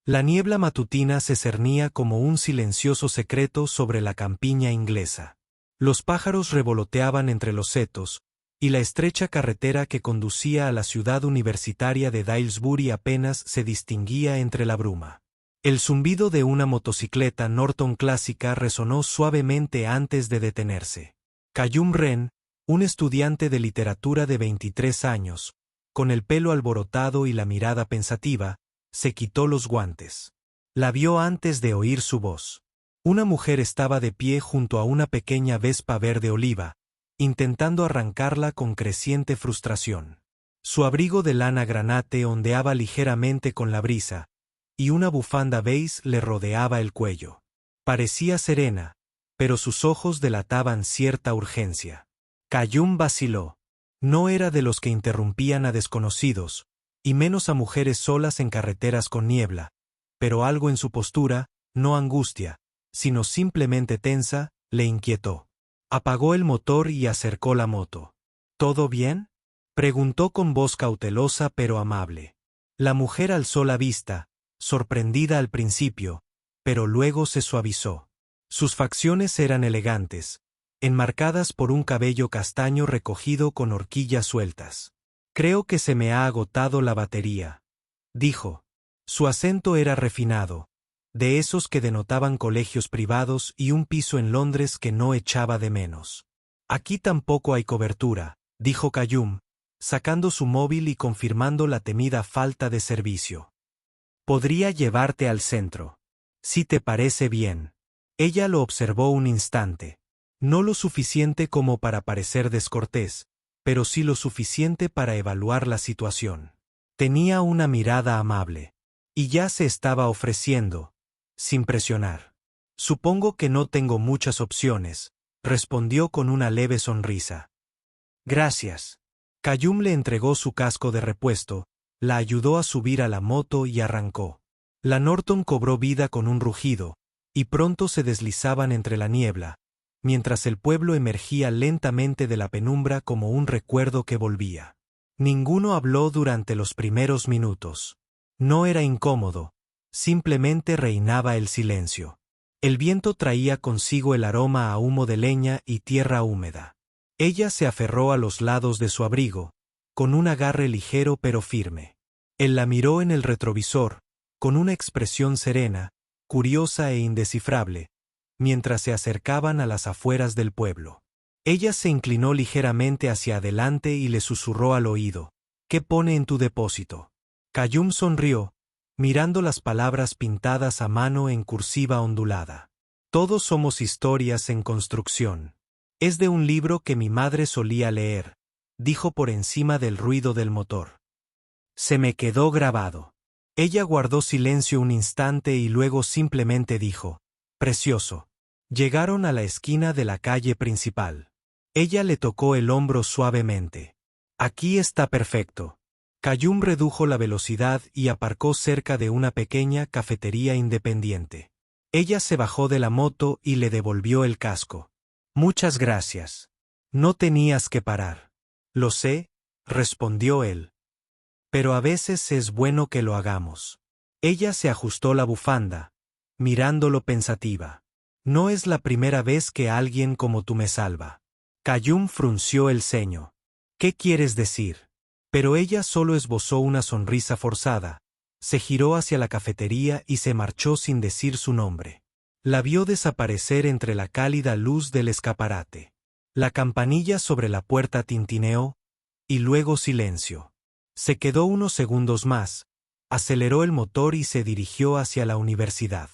La niebla matutina se cernía como un silencioso secreto sobre la campiña inglesa. Los pájaros revoloteaban entre los setos, y la estrecha carretera que conducía a la ciudad universitaria de Daylesbury apenas se distinguía entre la bruma. El zumbido de una motocicleta Norton clásica resonó suavemente antes de detenerse. Callum Wren, un estudiante de literatura de 23 años, con el pelo alborotado y la mirada pensativa, se quitó los guantes. La vio antes de oír su voz. Una mujer estaba de pie junto a una pequeña vespa verde oliva, intentando arrancarla con creciente frustración. Su abrigo de lana granate ondeaba ligeramente con la brisa, y una bufanda beige le rodeaba el cuello. Parecía serena, pero sus ojos delataban cierta urgencia. Callum vaciló. No era de los que interrumpían a desconocidos, y menos a mujeres solas en carreteras con niebla, pero algo en su postura, no angustia, sino simplemente tensa, le inquietó. Apagó el motor y acercó la moto. ¿Todo bien?, preguntó con voz cautelosa pero amable. La mujer alzó la vista, sorprendida al principio, pero luego se suavizó. Sus facciones eran elegantes, enmarcadas por un cabello castaño recogido con horquillas sueltas. «Creo que se me ha agotado la batería», dijo. Su acento era refinado, de esos que denotaban colegios privados y un piso en Londres que no echaba de menos. «Aquí tampoco hay cobertura», dijo Callum, sacando su móvil y confirmando la temida falta de servicio. «Podría llevarte al centro. Si te parece bien». Ella lo observó un instante. No lo suficiente como para parecer descortés, pero sí lo suficiente para evaluar la situación. Tenía una mirada amable. Y ya se estaba ofreciendo, sin presionar. «Supongo que no tengo muchas opciones», respondió con una leve sonrisa. «Gracias». Callum le entregó su casco de repuesto, la ayudó a subir a la moto y arrancó. La Norton cobró vida con un rugido, y pronto se deslizaban entre la niebla, mientras el pueblo emergía lentamente de la penumbra como un recuerdo que volvía. Ninguno habló durante los primeros minutos. No era incómodo, simplemente reinaba el silencio. El viento traía consigo el aroma a humo de leña y tierra húmeda. Ella se aferró a los lados de su abrigo, con un agarre ligero pero firme. Él la miró en el retrovisor, con una expresión serena, curiosa e indescifrable, mientras se acercaban a las afueras del pueblo. Ella se inclinó ligeramente hacia adelante y le susurró al oído: «¿Qué pone en tu depósito?». Callum sonrió, mirando las palabras pintadas a mano en cursiva ondulada. «Todos somos historias en construcción. Es de un libro que mi madre solía leer», dijo por encima del ruido del motor. «Se me quedó grabado». Ella guardó silencio un instante y luego simplemente dijo: «Precioso». Llegaron a la esquina de la calle principal. Ella le tocó el hombro suavemente. «Aquí está perfecto». Callum redujo la velocidad y aparcó cerca de una pequeña cafetería independiente. Ella se bajó de la moto y le devolvió el casco. «Muchas gracias. No tenías que parar». «Lo sé», respondió él. «Pero a veces es bueno que lo hagamos». Ella se ajustó la bufanda, mirándolo pensativa. «No es la primera vez que alguien como tú me salva». Callum frunció el ceño. «¿Qué quieres decir?». Pero ella solo esbozó una sonrisa forzada, se giró hacia la cafetería y se marchó sin decir su nombre. La vio desaparecer entre la cálida luz del escaparate. La campanilla sobre la puerta tintineó, y luego silencio. Se quedó unos segundos más, aceleró el motor y se dirigió hacia la universidad.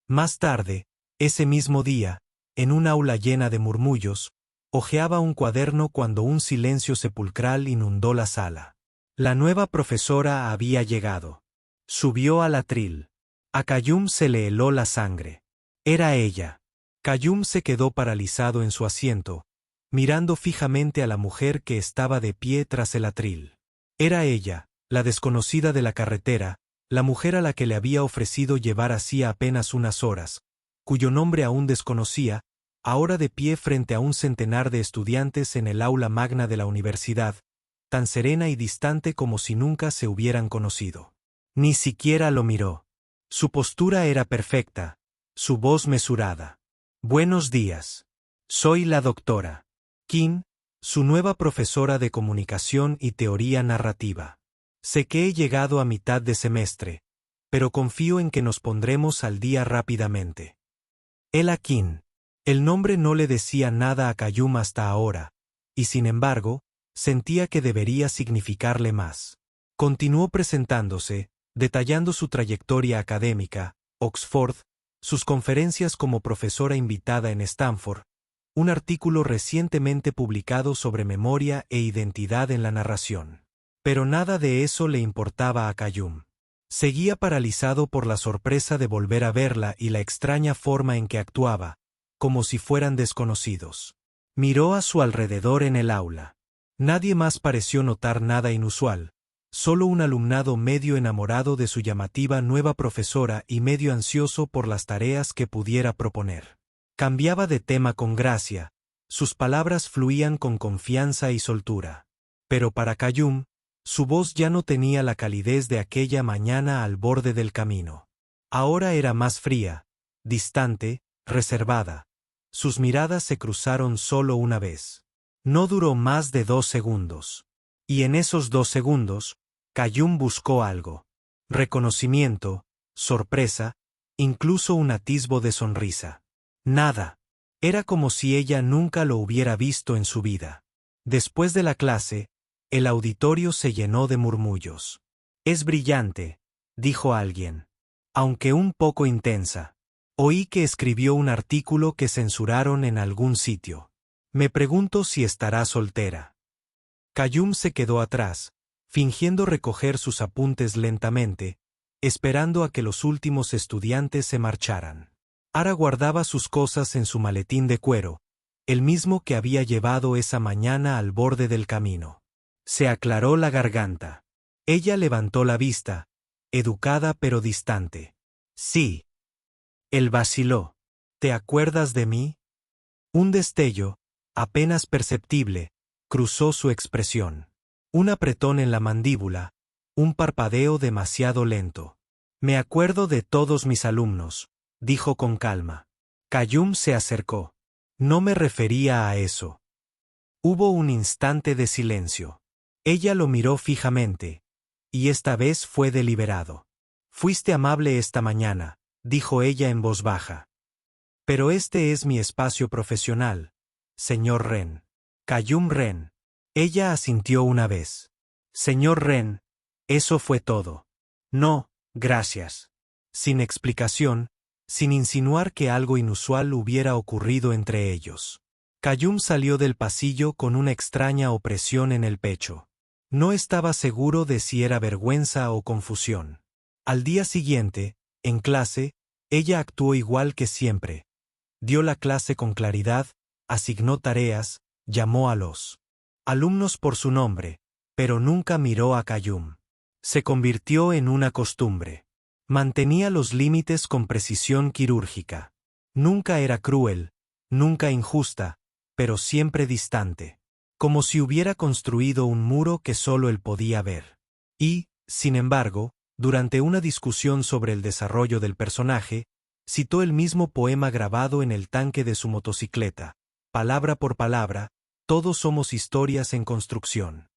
Más tarde, ese mismo día, en un aula llena de murmullos, hojeaba un cuaderno cuando un silencio sepulcral inundó la sala. La nueva profesora había llegado. Subió al atril. A Callum se le heló la sangre. Era ella. Callum se quedó paralizado en su asiento, mirando fijamente a la mujer que estaba de pie tras el atril. Era ella, la desconocida de la carretera, la mujer a la que le había ofrecido llevar hacía apenas unas horas, cuyo nombre aún desconocía, ahora de pie frente a un centenar de estudiantes en el aula magna de la universidad, tan serena y distante como si nunca se hubieran conocido. Ni siquiera lo miró. Su postura era perfecta, su voz mesurada. Buenos días. Soy la doctora Kim, su nueva profesora de comunicación y teoría narrativa. Sé que he llegado a mitad de semestre, pero confío en que nos pondremos al día rápidamente. Ella Kim. El nombre no le decía nada a Kayum hasta ahora, y sin embargo, sentía que debería significarle más. Continuó presentándose, detallando su trayectoria académica, Oxford, sus conferencias como profesora invitada en Stanford, un artículo recientemente publicado sobre memoria e identidad en la narración. Pero nada de eso le importaba a Kayum. Seguía paralizado por la sorpresa de volver a verla y la extraña forma en que actuaba, como si fueran desconocidos. Miró a su alrededor en el aula. Nadie más pareció notar nada inusual, solo un alumnado medio enamorado de su llamativa nueva profesora y medio ansioso por las tareas que pudiera proponer. Cambiaba de tema con gracia, sus palabras fluían con confianza y soltura. Pero para Kayum, su voz ya no tenía la calidez de aquella mañana al borde del camino. Ahora era más fría, distante, reservada. Sus miradas se cruzaron solo una vez. No duró más de 2 segundos. Y en esos 2 segundos, Kayum buscó algo. Reconocimiento, sorpresa, incluso un atisbo de sonrisa. Nada. Era como si ella nunca lo hubiera visto en su vida. Después de la clase, el auditorio se llenó de murmullos. Es brillante, dijo alguien. Aunque un poco intensa. Oí que escribió un artículo que censuraron en algún sitio. Me pregunto si estará soltera. Kayum se quedó atrás, fingiendo recoger sus apuntes lentamente, esperando a que los últimos estudiantes se marcharan. Ara guardaba sus cosas en su maletín de cuero, el mismo que había llevado esa mañana al borde del camino. Se aclaró la garganta. Ella levantó la vista, educada pero distante. Sí. Él vaciló. ¿Te acuerdas de mí? Un destello, apenas perceptible, cruzó su expresión. Un apretón en la mandíbula, un parpadeo demasiado lento. Me acuerdo de todos mis alumnos, dijo con calma. Kayum se acercó. No me refería a eso. Hubo un instante de silencio. Ella lo miró fijamente, y esta vez fue deliberado. Fuiste amable esta mañana, dijo ella en voz baja. Pero este es mi espacio profesional, señor Ren. Kayum Ren. Ella asintió una vez. Señor Ren, eso fue todo. No, gracias. Sin explicación, sin insinuar que algo inusual hubiera ocurrido entre ellos. Kayum salió del pasillo con una extraña opresión en el pecho. No estaba seguro de si era vergüenza o confusión. Al día siguiente, en clase, ella actuó igual que siempre. Dio la clase con claridad, asignó tareas, llamó a los alumnos por su nombre, pero nunca miró a Kayum. Se convirtió en una costumbre. Mantenía los límites con precisión quirúrgica. Nunca era cruel, nunca injusta, pero siempre distante. Como si hubiera construido un muro que solo él podía ver. Y, sin embargo, durante una discusión sobre el desarrollo del personaje, citó el mismo poema grabado en el tanque de su motocicleta. Palabra por palabra, todos somos historias en construcción.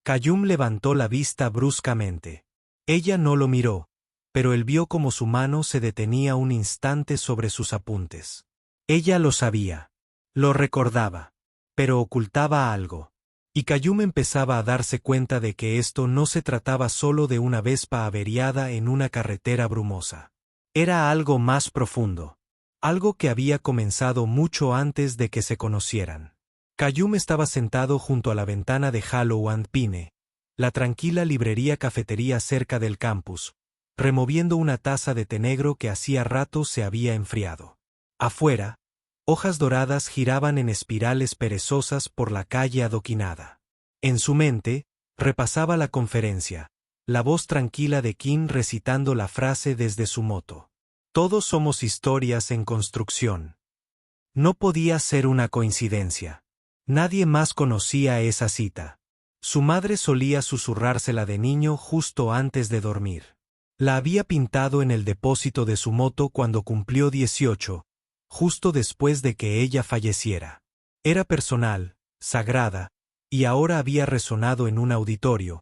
Kayum levantó la vista bruscamente. Ella no lo miró, pero él vio como su mano se detenía un instante sobre sus apuntes. Ella lo sabía. Lo recordaba. Pero ocultaba algo. Y Kayum empezaba a darse cuenta de que esto no se trataba solo de una vespa averiada en una carretera brumosa. Era algo más profundo. Algo que había comenzado mucho antes de que se conocieran. Kayum estaba sentado junto a la ventana de Hollow and Pine, la tranquila librería-cafetería cerca del campus, removiendo una taza de té negro que hacía rato se había enfriado. Afuera, hojas doradas giraban en espirales perezosas por la calle adoquinada. En su mente, repasaba la conferencia, la voz tranquila de Kim recitando la frase desde su moto. Todos somos historias en construcción. No podía ser una coincidencia. Nadie más conocía esa cita. Su madre solía susurrársela de niño justo antes de dormir. La había pintado en el depósito de su moto cuando cumplió 18, justo después de que ella falleciera. Era personal, sagrada, y ahora había resonado en un auditorio,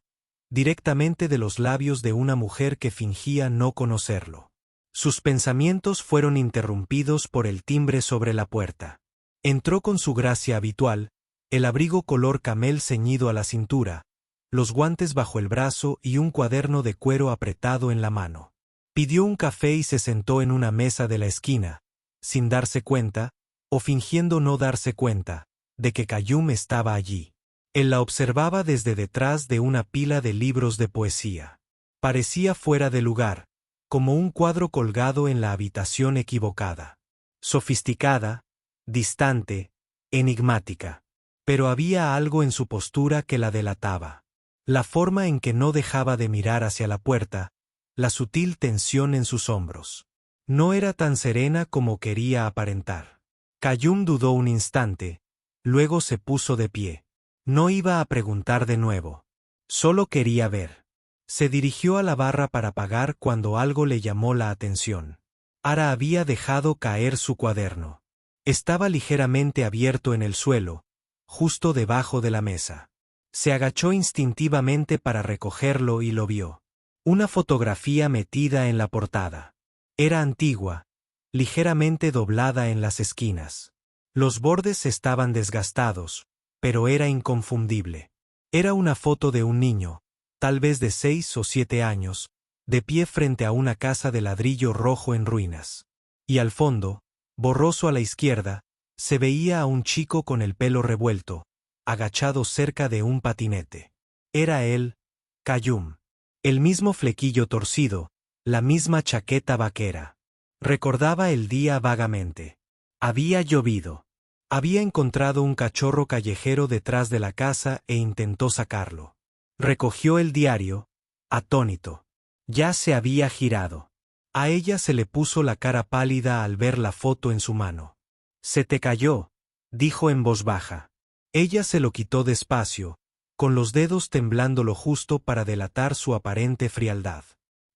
directamente de los labios de una mujer que fingía no conocerlo. Sus pensamientos fueron interrumpidos por el timbre sobre la puerta. Entró con su gracia habitual, el abrigo color camel ceñido a la cintura, los guantes bajo el brazo y un cuaderno de cuero apretado en la mano. Pidió un café y se sentó en una mesa de la esquina, sin darse cuenta, o fingiendo no darse cuenta, de que Qayyum estaba allí. Él la observaba desde detrás de una pila de libros de poesía. Parecía fuera de lugar, como un cuadro colgado en la habitación equivocada. Sofisticada, distante, enigmática. Pero había algo en su postura que la delataba. La forma en que no dejaba de mirar hacia la puerta, la sutil tensión en sus hombros. No era tan serena como quería aparentar. Qayyum dudó un instante, luego se puso de pie. No iba a preguntar de nuevo. Solo quería ver. Se dirigió a la barra para pagar cuando algo le llamó la atención. Ara había dejado caer su cuaderno. Estaba ligeramente abierto en el suelo, justo debajo de la mesa. Se agachó instintivamente para recogerlo y lo vio. Una fotografía metida en la portada. Era antigua, ligeramente doblada en las esquinas. Los bordes estaban desgastados, pero era inconfundible. Era una foto de un niño, tal vez de 6 o 7 años, de pie frente a una casa de ladrillo rojo en ruinas. Y al fondo, borroso a la izquierda, se veía a un chico con el pelo revuelto, agachado cerca de un patinete. Era él, Qayyum. El mismo flequillo torcido, la misma chaqueta vaquera. Recordaba el día vagamente. Había llovido. Había encontrado un cachorro callejero detrás de la casa e intentó sacarlo. Recogió el diario, atónito. Ya se había girado. A ella se le puso la cara pálida al ver la foto en su mano. «Se te cayó», dijo en voz baja. Ella se lo quitó despacio, con los dedos temblando lo justo para delatar su aparente frialdad.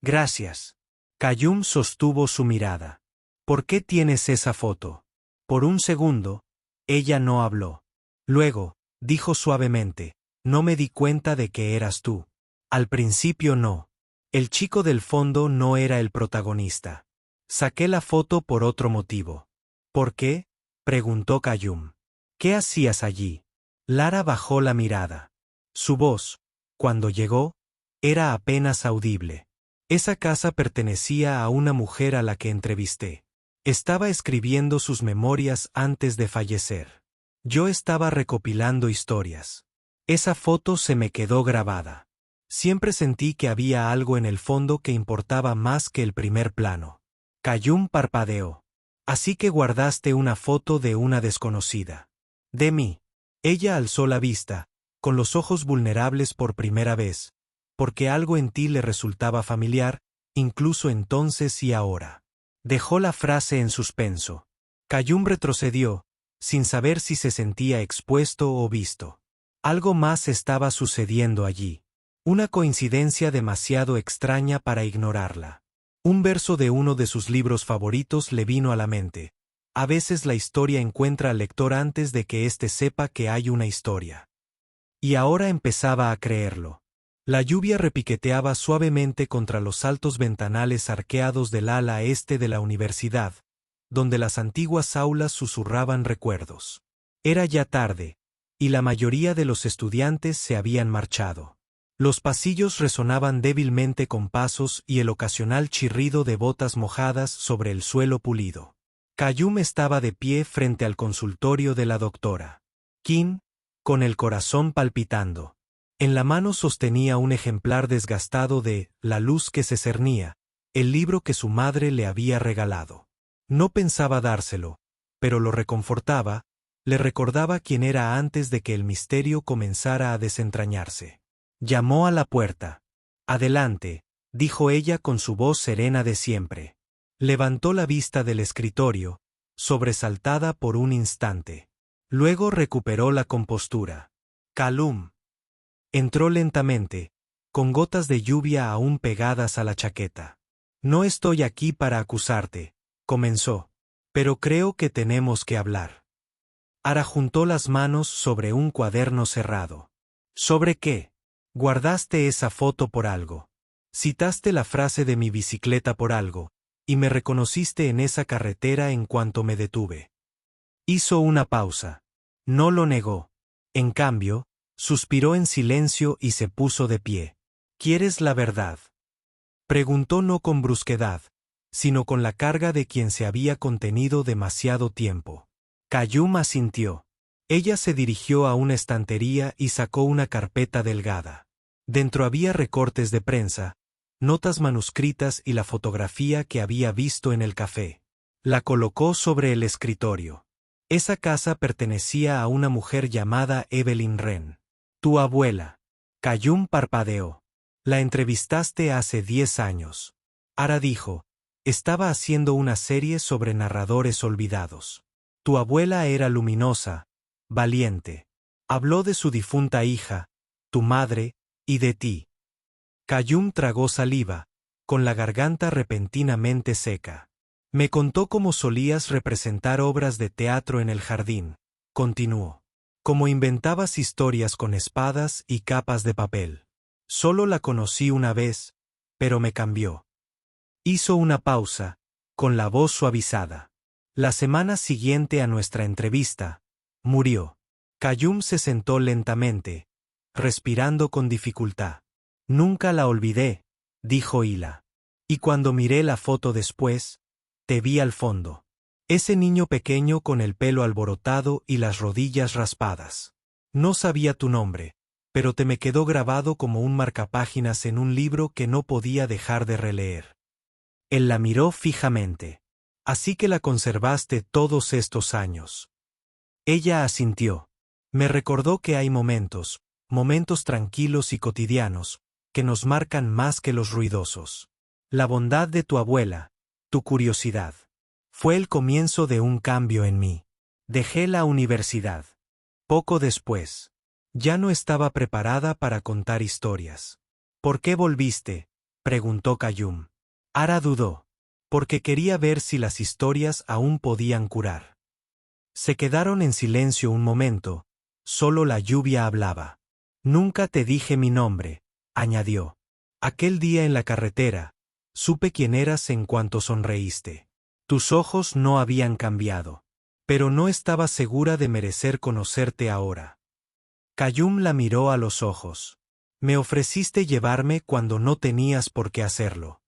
«Gracias». Qayyum sostuvo su mirada. «¿Por qué tienes esa foto?» Por un segundo, ella no habló. Luego, dijo suavemente, «No me di cuenta de que eras tú». Al principio no. El chico del fondo no era el protagonista. Saqué la foto por otro motivo. ¿Por qué?, preguntó Qayyum. «¿Qué hacías allí?» Lara bajó la mirada. Su voz, cuando llegó, era apenas audible. Esa casa pertenecía a una mujer a la que entrevisté. Estaba escribiendo sus memorias antes de fallecer. Yo estaba recopilando historias. Esa foto se me quedó grabada. Siempre sentí que había algo en el fondo que importaba más que el primer plano. Qayyum parpadeó. «Así que guardaste una foto de una desconocida». «De mí». Ella alzó la vista, con los ojos vulnerables por primera vez, porque algo en ti le resultaba familiar, incluso entonces y ahora. Dejó la frase en suspenso. Qayyum retrocedió, sin saber si se sentía expuesto o visto. Algo más estaba sucediendo allí. Una coincidencia demasiado extraña para ignorarla. Un verso de uno de sus libros favoritos le vino a la mente. A veces la historia encuentra al lector antes de que éste sepa que hay una historia. Y ahora empezaba a creerlo. La lluvia repiqueteaba suavemente contra los altos ventanales arqueados del ala este de la universidad, donde las antiguas aulas susurraban recuerdos. Era ya tarde, y la mayoría de los estudiantes se habían marchado. Los pasillos resonaban débilmente con pasos y el ocasional chirrido de botas mojadas sobre el suelo pulido. Qayyum estaba de pie frente al consultorio de la doctora Kim, con el corazón palpitando. En la mano sostenía un ejemplar desgastado de La luz que se cernía, el libro que su madre le había regalado. No pensaba dárselo, pero lo reconfortaba, le recordaba quién era antes de que el misterio comenzara a desentrañarse. Llamó a la puerta. «Adelante», dijo ella con su voz serena de siempre. Levantó la vista del escritorio, sobresaltada por un instante. Luego recuperó la compostura. «Qayyum». Entró lentamente, con gotas de lluvia aún pegadas a la chaqueta. No estoy aquí para acusarte, comenzó. Pero creo que tenemos que hablar. Ara juntó las manos sobre un cuaderno cerrado. ¿Sobre qué? Guardaste esa foto por algo. Citaste la frase de mi bicicleta por algo, y me reconociste en esa carretera en cuanto me detuve. Hizo una pausa. No lo negó. En cambio, suspiró en silencio y se puso de pie. ¿Quieres la verdad? Preguntó no con brusquedad, sino con la carga de quien se había contenido demasiado tiempo. Qayyum asintió. Ella se dirigió a una estantería y sacó una carpeta delgada. Dentro había recortes de prensa, notas manuscritas y la fotografía que había visto en el café. La colocó sobre el escritorio. Esa casa pertenecía a una mujer llamada Evelyn Wren. Tu abuela. Qayyum parpadeó. La entrevistaste hace 10 años. Ara dijo. Estaba haciendo una serie sobre narradores olvidados. Tu abuela era luminosa, valiente. Habló de su difunta hija, tu madre, y de ti. Qayyum tragó saliva, con la garganta repentinamente seca. Me contó cómo solías representar obras de teatro en el jardín, continuó. Cómo inventabas historias con espadas y capas de papel. Solo la conocí una vez, pero me cambió. Hizo una pausa, con la voz suavizada. La semana siguiente a nuestra entrevista, murió. Qayyum se sentó lentamente, respirando con dificultad. Nunca la olvidé, dijo Hila. Y cuando miré la foto después, te vi al fondo. Ese niño pequeño con el pelo alborotado y las rodillas raspadas. No sabía tu nombre, pero te me quedó grabado como un marcapáginas en un libro que no podía dejar de releer. Él la miró fijamente. Así que la conservaste todos estos años. Ella asintió. Me recordó que hay momentos tranquilos y cotidianos, que nos marcan más que los ruidosos. La bondad de tu abuela, tu curiosidad. Fue el comienzo de un cambio en mí. Dejé la universidad. Poco después. Ya no estaba preparada para contar historias. ¿Por qué volviste?, preguntó Qayyum. Ara dudó. Porque quería ver si las historias aún podían curar. Se quedaron en silencio un momento, solo la lluvia hablaba. Nunca te dije mi nombre, añadió. Aquel día en la carretera, supe quién eras en cuanto sonreíste. Tus ojos no habían cambiado. Pero no estaba segura de merecer conocerte ahora. Qayyum la miró a los ojos. Me ofreciste llevarme cuando no tenías por qué hacerlo.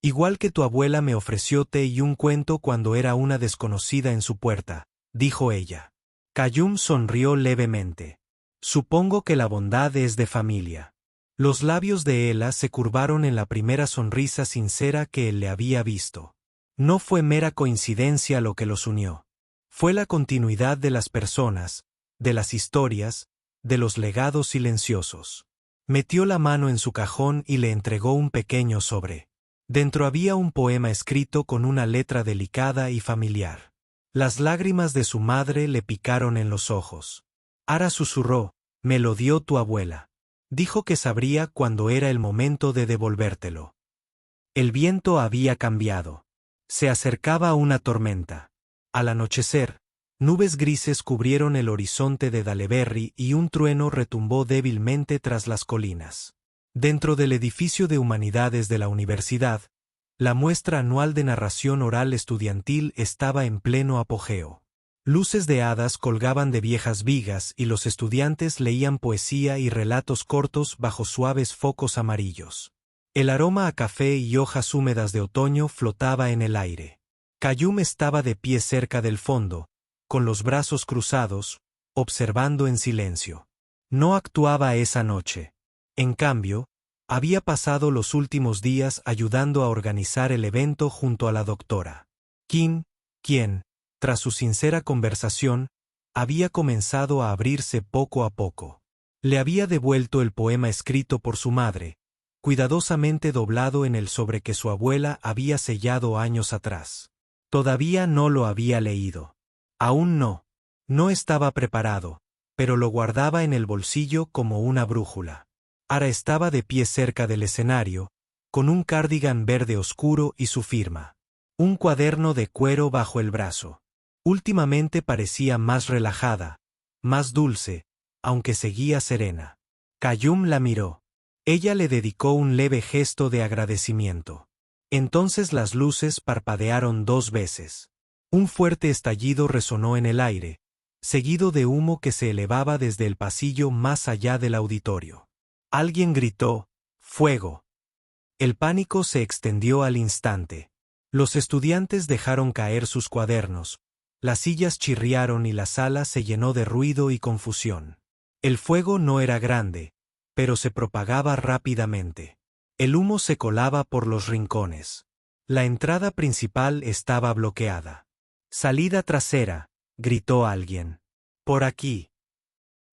Igual que tu abuela me ofreció té y un cuento cuando era una desconocida en su puerta, dijo ella. Qayyum sonrió levemente. Supongo que la bondad es de familia. Los labios de Ela se curvaron en la primera sonrisa sincera que él le había visto. No fue mera coincidencia lo que los unió. Fue la continuidad de las personas, de las historias, de los legados silenciosos. Metió la mano en su cajón y le entregó un pequeño sobre. Dentro había un poema escrito con una letra delicada y familiar. Las lágrimas de su madre le picaron en los ojos. Ara susurró, me lo dio tu abuela. Dijo que sabría cuándo era el momento de devolvértelo. El viento había cambiado. Se acercaba una tormenta. Al anochecer, nubes grises cubrieron el horizonte de Daleberry y un trueno retumbó débilmente tras las colinas. Dentro del edificio de humanidades de la universidad, la muestra anual de narración oral estudiantil estaba en pleno apogeo. Luces de hadas colgaban de viejas vigas y los estudiantes leían poesía y relatos cortos bajo suaves focos amarillos. El aroma a café y hojas húmedas de otoño flotaba en el aire. Qayyum estaba de pie cerca del fondo, con los brazos cruzados, observando en silencio. No actuaba esa noche. En cambio, había pasado los últimos días ayudando a organizar el evento junto a la doctora Kim, quien, tras su sincera conversación, había comenzado a abrirse poco a poco. Le había devuelto el poema escrito por su madre, cuidadosamente doblado en el sobre que su abuela había sellado años atrás. Todavía no lo había leído. Aún no. No estaba preparado, pero lo guardaba en el bolsillo como una brújula. Ara estaba de pie cerca del escenario, con un cardigan verde oscuro y su firma. Un cuaderno de cuero bajo el brazo. Últimamente parecía más relajada, más dulce, aunque seguía serena. Qayyum la miró. Ella le dedicó un leve gesto de agradecimiento. Entonces las luces parpadearon 2 veces. Un fuerte estallido resonó en el aire, seguido de humo que se elevaba desde el pasillo más allá del auditorio. Alguien gritó, ¡fuego! El pánico se extendió al instante. Los estudiantes dejaron caer sus cuadernos, las sillas chirriaron y la sala se llenó de ruido y confusión. El fuego no era grande, pero se propagaba rápidamente. El humo se colaba por los rincones. La entrada principal estaba bloqueada. «Salida trasera», gritó alguien. «Por aquí».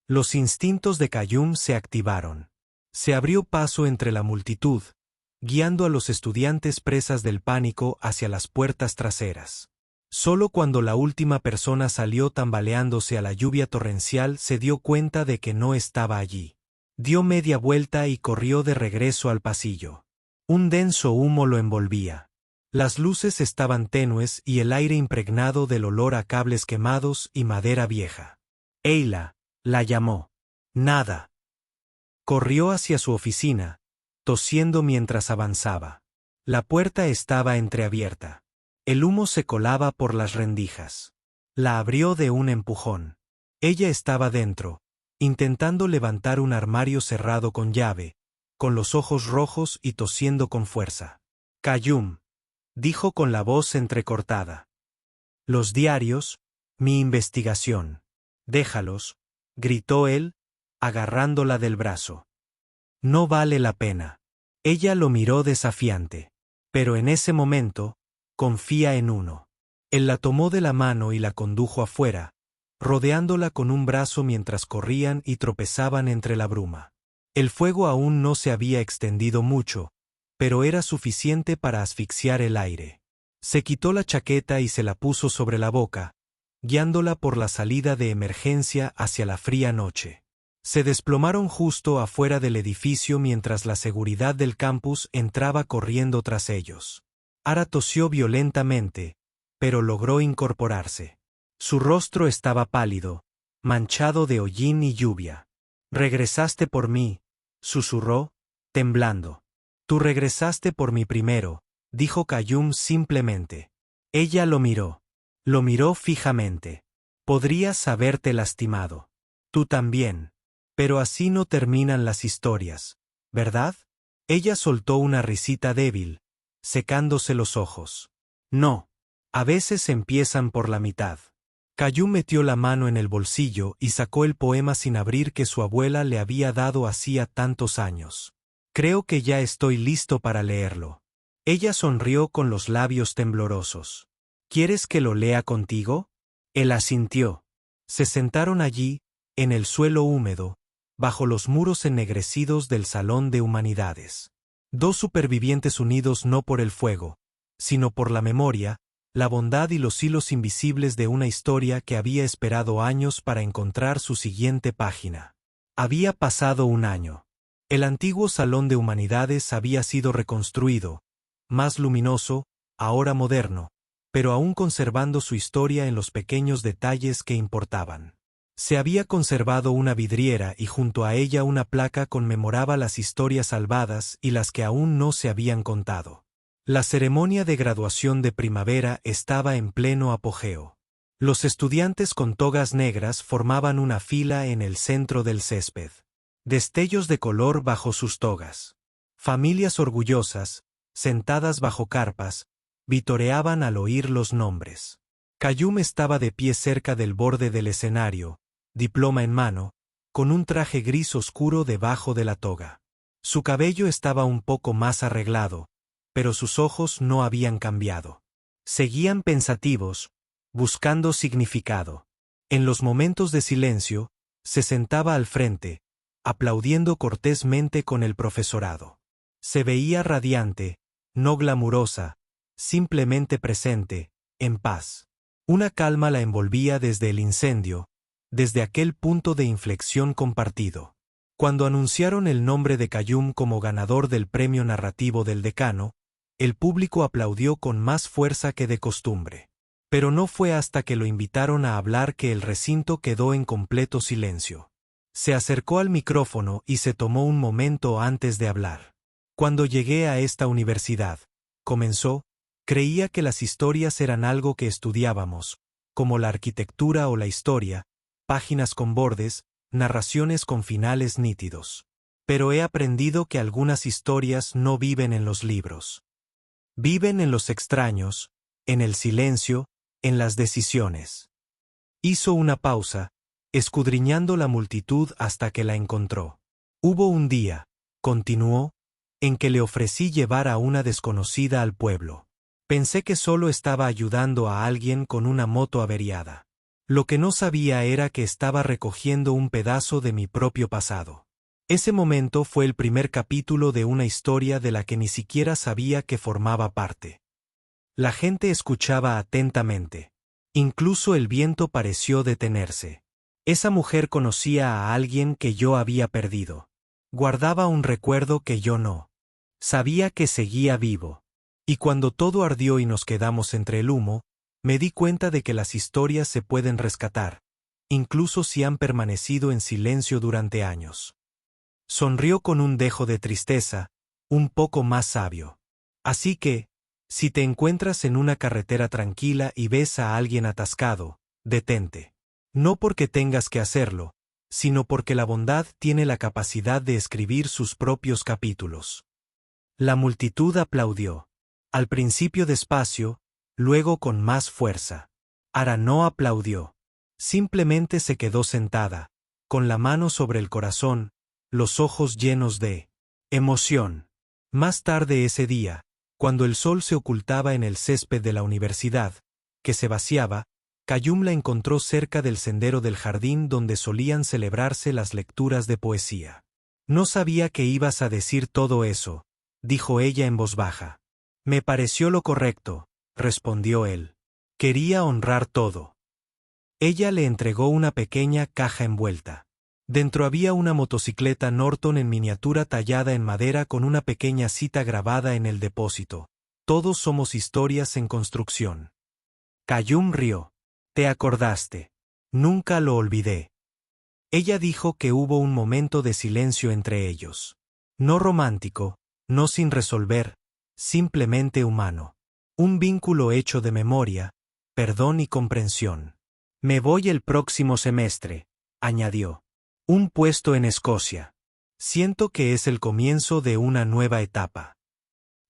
Los instintos de Qayyum se activaron. Se abrió paso entre la multitud, guiando a los estudiantes presas del pánico hacia las puertas traseras. Solo cuando la última persona salió tambaleándose a la lluvia torrencial se dio cuenta de que no estaba allí. Dio media vuelta y corrió de regreso al pasillo. Un denso humo lo envolvía. Las luces estaban tenues y el aire impregnado del olor a cables quemados y madera vieja. «Eyla», la llamó. «Nada». Corrió hacia su oficina, tosiendo mientras avanzaba. La puerta estaba entreabierta. El humo se colaba por las rendijas. La abrió de un empujón. Ella estaba dentro, intentando levantar un armario cerrado con llave, con los ojos rojos y tosiendo con fuerza. «Qayyum», dijo con la voz entrecortada. «Los diarios, mi investigación». «Déjalos», gritó él, agarrándola del brazo. «No vale la pena». Ella lo miró desafiante. Pero en ese momento, confía en uno. Él la tomó de la mano y la condujo afuera, rodeándola con un brazo mientras corrían y tropezaban entre la bruma. El fuego aún no se había extendido mucho, pero era suficiente para asfixiar el aire. Se quitó la chaqueta y se la puso sobre la boca, guiándola por la salida de emergencia hacia la fría noche. Se desplomaron justo afuera del edificio mientras la seguridad del campus entraba corriendo tras ellos. Ara tosió violentamente, pero logró incorporarse. Su rostro estaba pálido, manchado de hollín y lluvia. «Regresaste por mí», susurró, temblando. «Tú regresaste por mí primero», dijo Qayyum simplemente. Ella lo miró. Lo miró fijamente. «Podrías haberte lastimado. Tú también. Pero así no terminan las historias, ¿verdad?» Ella soltó una risita débil, secándose los ojos. «No. A veces empiezan por la mitad». Qayyum metió la mano en el bolsillo y sacó el poema sin abrir que su abuela le había dado hacía tantos años. «Creo que ya estoy listo para leerlo». Ella sonrió con los labios temblorosos. «¿Quieres que lo lea contigo?» Él asintió. Se sentaron allí, en el suelo húmedo, bajo los muros ennegrecidos del Salón de Humanidades. 2 supervivientes unidos no por el fuego, sino por la memoria, la bondad y los hilos invisibles de una historia que había esperado años para encontrar su siguiente página. Había pasado un año. El antiguo Salón de Humanidades había sido reconstruido, más luminoso, ahora moderno, pero aún conservando su historia en los pequeños detalles que importaban. Se había conservado una vidriera y junto a ella una placa conmemoraba las historias salvadas y las que aún no se habían contado. La ceremonia de graduación de primavera estaba en pleno apogeo. Los estudiantes con togas negras formaban una fila en el centro del césped. Destellos de color bajo sus togas. Familias orgullosas, sentadas bajo carpas, vitoreaban al oír los nombres. Qayyum estaba de pie cerca del borde del escenario, diploma en mano, con un traje gris oscuro debajo de la toga. Su cabello estaba un poco más arreglado, pero sus ojos no habían cambiado. Seguían pensativos, buscando significado. En los momentos de silencio, se sentaba al frente, aplaudiendo cortésmente con el profesorado. Se veía radiante, no glamurosa, simplemente presente, en paz. Una calma la envolvía desde el incendio, desde aquel punto de inflexión compartido. Cuando anunciaron el nombre de Kayum como ganador del premio narrativo del decano, el público aplaudió con más fuerza que de costumbre. Pero no fue hasta que lo invitaron a hablar que el recinto quedó en completo silencio. Se acercó al micrófono y se tomó un momento antes de hablar. Cuando llegué a esta universidad, comenzó, creía que las historias eran algo que estudiábamos, como la arquitectura o la historia, páginas con bordes, narraciones con finales nítidos. Pero he aprendido que algunas historias no viven en los libros. Viven en los extraños, en el silencio, en las decisiones. Hizo una pausa, escudriñando la multitud hasta que la encontró. Hubo un día, continuó, en que le ofrecí llevar a una desconocida al pueblo. Pensé que solo estaba ayudando a alguien con una moto averiada. Lo que no sabía era que estaba recogiendo un pedazo de mi propio pasado. Ese momento fue el primer capítulo de una historia de la que ni siquiera sabía que formaba parte. La gente escuchaba atentamente. Incluso el viento pareció detenerse. Esa mujer conocía a alguien que yo había perdido. Guardaba un recuerdo que yo no. Sabía que seguía vivo. Y cuando todo ardió y nos quedamos entre el humo, me di cuenta de que las historias se pueden rescatar, incluso si han permanecido en silencio durante años. Sonrió con un dejo de tristeza, un poco más sabio. Así que, si te encuentras en una carretera tranquila y ves a alguien atascado, detente. No porque tengas que hacerlo, sino porque la bondad tiene la capacidad de escribir sus propios capítulos. La multitud aplaudió. Al principio despacio, luego con más fuerza. Ara no aplaudió. Simplemente se quedó sentada, con la mano sobre el corazón, los ojos llenos de emoción. Más tarde ese día, cuando el sol se ocultaba en el césped de la universidad, que se vaciaba, Kayum la encontró cerca del sendero del jardín donde solían celebrarse las lecturas de poesía. No sabía que ibas a decir todo eso, dijo ella en voz baja. Me pareció lo correcto, respondió él. Quería honrar todo. Ella le entregó una pequeña caja envuelta. Dentro había una motocicleta Norton en miniatura tallada en madera con una pequeña cita grabada en el depósito. Todos somos historias en construcción. Kayum rió. Te acordaste. Nunca lo olvidé. Ella dijo que hubo un momento de silencio entre ellos. No romántico, no sin resolver, simplemente humano. Un vínculo hecho de memoria, perdón y comprensión. Me voy el próximo semestre, añadió. Un puesto en Escocia. Siento que es el comienzo de una nueva etapa.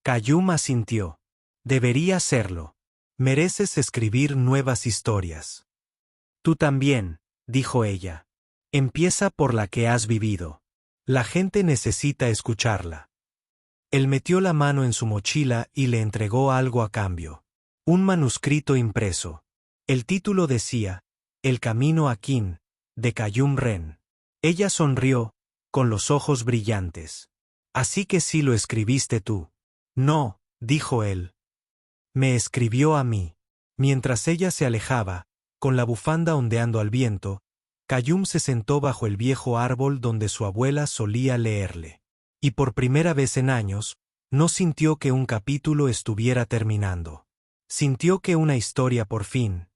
Kayum asintió. Debería serlo. Mereces escribir nuevas historias. Tú también, dijo ella. Empieza por la que has vivido. La gente necesita escucharla. Él metió la mano en su mochila y le entregó algo a cambio. Un manuscrito impreso. El título decía, El camino a Kin, de Kayum Ren. Ella sonrió, con los ojos brillantes. Así que sí lo escribiste tú. No, dijo él. Me escribió a mí. Mientras ella se alejaba, con la bufanda ondeando al viento, Kayum se sentó bajo el viejo árbol donde su abuela solía leerle. Y por primera vez en años, no sintió que un capítulo estuviera terminando. Sintió que una historia por fin,